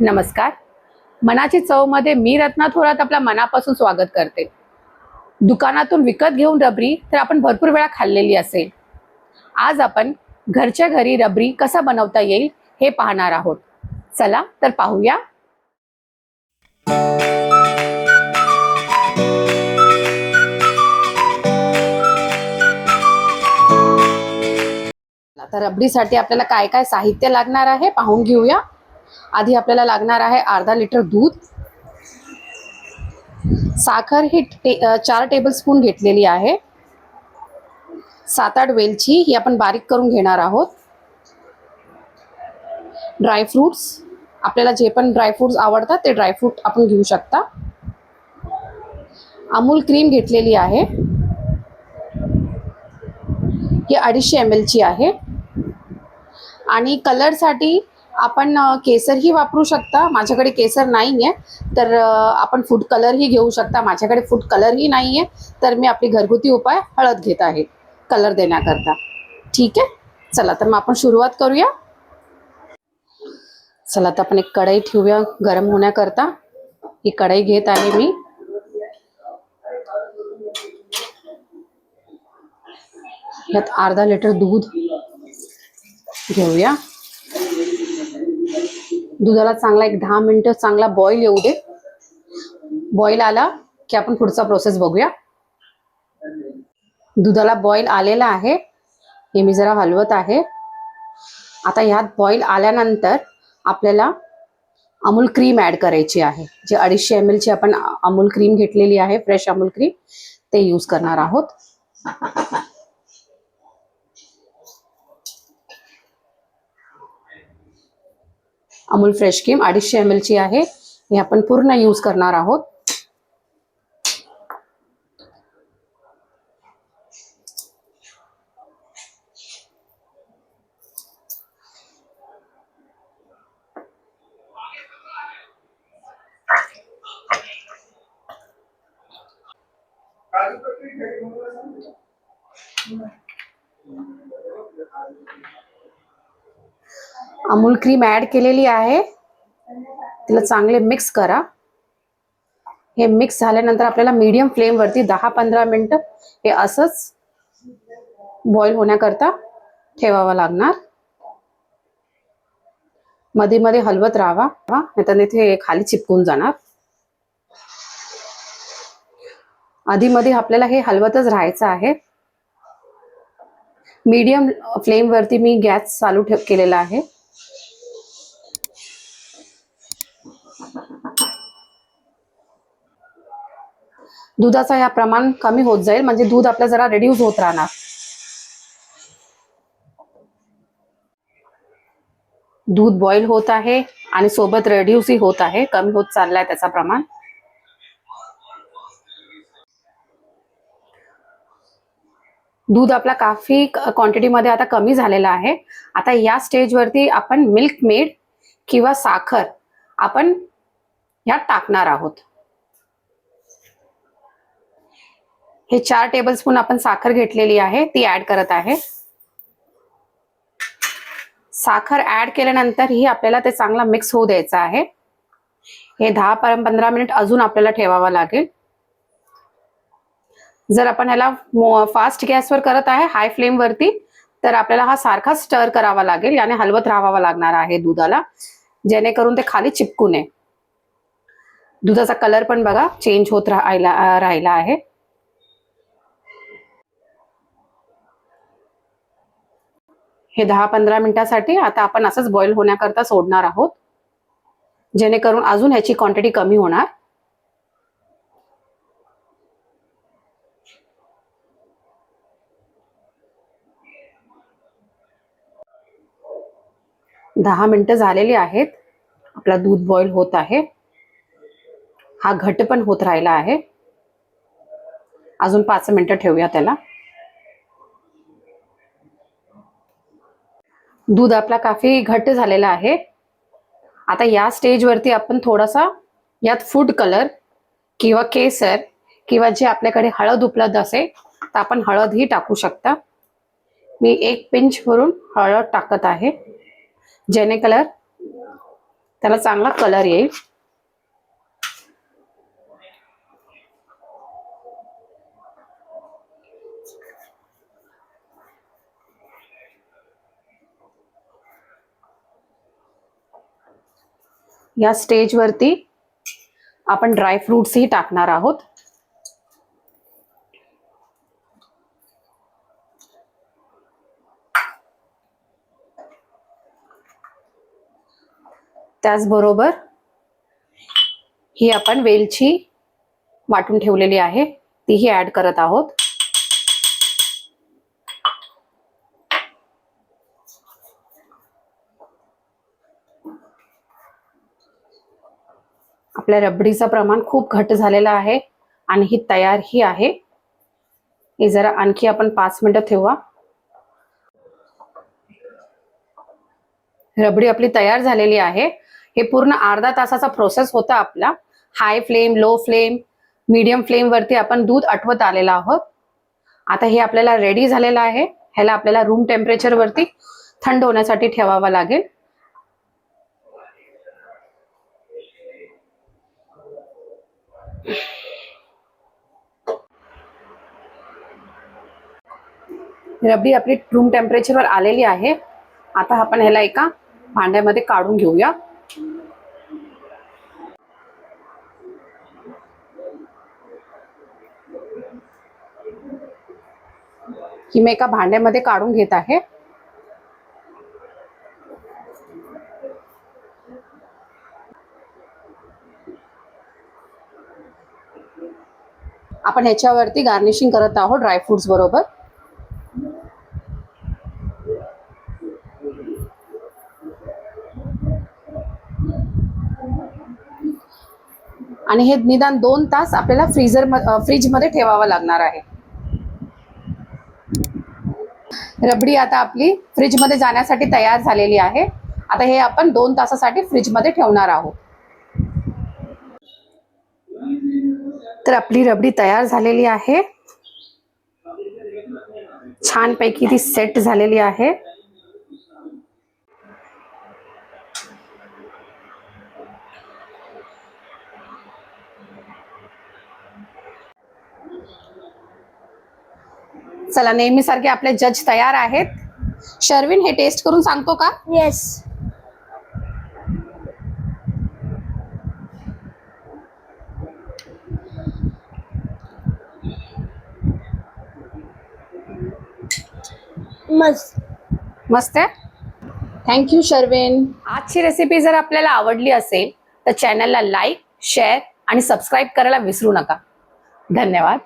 नमस्कार. मनाची चवमध्ये मी रत्ना थोरात आपल्या मनापासून स्वागत करते. दुकानातून विकत घेऊन रबरी तर आपण भरपूर वेळा खाल्लेली असेल. आज आपण घरच्या घरी रबरी कसा बनवता येईल हे पाहणार आहोत. चला तर पाहूया. तर रबरीसाठी आपल्याला काय काय साहित्य लागणार आहे पाहून घेऊया. आधी आपल्याला लागणार आहे अर्धा लिटर दूध, साखर ही 4 टेबलस्पून घेतलेली आहे, 7-8 वेलची ही आपण बारीक करून घेणार आहोत, ड्रायफ्रूट्स आपल्याला जे पण ड्रायफ्रूट्स आवडतात ते ड्रायफ्रूट आपण घेऊ शकता, अमूल क्रीम घेतलेली आहे, ही 250 ml ची आहे, आणि कलरसाठी आपण केसरही वापरू शकता. माझ्याकडे केसर नाही आहे तर आपण फूड कलरही घेऊ शकता. माझ्याकडे फूड कलरही नाही आहे तर मी आपली घरगुती उपाय हळद घेत आहे कलर देण्याकरता. ठीक आहे, चला तर मग आपण सुरुवात करूया. चला तर आपण एक कढई ठेवूया गरम होण्याकरता. ही कढई घेत आहे मी. यात अर्धा लिटर दूध घेऊया. दुधाला चांगला एक 10 मिनिटं चांगला बॉईल येऊ दे. बॉईल आला की आपण पुढचा प्रोसेस बघूया. दुधाला बॉईल आलेला आहे, हे मी जरा हलवत आहे. आता ह्यात बॉईल आल्यानंतर आपल्याला अमूल क्रीम ऍड करायची आहे. जे 250 ml ची आपण अमूल क्रीम घेतलेली आहे, फ्रेश अमूल क्रीम, ते यूज करणार आहोत. अमूल फ्रेश क्रीम 250 ml ची आहे, हे आपण पूर्ण यूज करणार आहोत. अमूल क्रीम ऍड केलेली आहे, तिला चांगले मिक्स करा. हे मिक्स झाल्यानंतर आपल्याला मीडियम फ्लेम वरती 10-15 मिनिटं हे असंच बॉईल होण्याकरता ठेवावं लागणार. मध्ये मध्ये हलवत राहावा, नाहीतर इथे खाली चिपकून जाणार. आधी मध्ये आपल्याला हे हलवतच राहायचं आहे. मीडियम फ्लेम वरती मी गॅस चालू केलेला आहे. दुधाचा या प्रमाण कमी होत जाईल, म्हणजे दूध आपलं जरा रिड्यूस होत राहणार. दूध बॉईल होत आहे आणि सोबत रिड्यूसही होत आहे, कमी होत चाललाय त्याचा प्रमाण. दूध आपला काफी क्वांटिटी मध्ये आता कमी झालेला आहे. आता या स्टेजवरती आपण मिल्क मेड किंवा साखर आपण यात टाकणार आहोत. हे 4 टेबलस्पून आपण साखर घेतलेली आहे, ती ऍड करत आहे. साखर ऍड केल्यानंतर ही आपल्याला ते चांगला मिक्स होऊ द्यायचं आहे. हे 10-15 मिनिट अजून आपल्याला ठेवावं लागेल. जर आपण ह्याला फास्ट गॅसवर करत आहे, हाय फ्लेम वरती, तर आपल्याला हा सारखा स्टर करावा लागेल, याने हलवत राहावं लागणार आहे दुधाला, जेणेकरून ते खाली चिपकू नये. दुधाचा कलर पण बघा चेंज होत राहिला आहे. हे 10-15 मिनिटासाठी आता आपण असंच बॉईल होण्याकरता सोडणार आहोत, जेणेकरून अजून ह्याची क्वांटिटी कमी होणार. दहा मिनिटं झालेली आहेत. आपला दूध बॉईल होत आहे. हा घट्ट पण होत राहिला आहे. अजून 5 मिनिटं ठेवूया त्याला. दूध आपला काफी घट्ट झालेला आहे. आता या स्टेजवरती आपण थोडासा यात फूड कलर किंवा केसर किंवा जे आपल्याकडे हळद उपलब्ध असेल तर आपण हळदही टाकू शकता. मी 1 पिंच भरून हळद टाकत आहे, जेणे कलर त्याला चांगला कलर येईल. या स्टेजवरती आपण ड्राय फ्रुट्सही टाकणार आहोत. त्याचबरोबर ही आपण वेलची वाटून ठेवलेली आहे तीही ऍड करत आहोत. आपल्या रबडीचं प्रमाण खूप घट्ट झालेलं आहे आणि ही तयार ही आहे. हे जरा आणखी आपण 5 मिनिटं ठेवा. रबडी आपली तयार झालेली आहे. हे पूर्ण अर्धा तासाचा प्रोसेस होता आपला. High flame, low flame, medium flame वरती आपण दूध आटवत आलेला आहोत. आता हे आपल्याला रेडी झालेलं आहे. ह्याला आपल्याला रूम टेम्परेचर वरती थंड होण्यासाठी ठेवावं लागेल. रबडी आपली रूम टेम्परेचरवर आलेली आहे. आता आपण ह्याला एका भांड्यामध्ये काढून घेऊया. ही मी एका भांड्यामध्ये काढून घेत आहे. आपण ह्याच्यावरती गार्निशिंग करत आहोत ड्रायफ्रुट्स बरोबर. आणि हे निदान 2 तास आपल्याला फ्रीजमध्ये ठेवावं लागणार आहे. रबडी आता आपली फ्रीजमध्ये जाण्यासाठी तयार झालेली आहे. आता हे आपण 2 तासासाठी फ्रीजमध्ये ठेवणार आहोत. तर आपली रबडी तयार झालेली आहे. छानपैकी ती सेट झालेली आहे. चला, नेहमीसारखे आपले जज तयार आहेत. शर्विन, हे टेस्ट करून सांगतो का? येस. मस्त आहे. Thank you Sherwin. आजची रेसिपी जर आपल्याला आवडली असेल तर चॅनलला लाईक, शेअर आणि सबस्क्राईब करायला विसरू नका. धन्यवाद.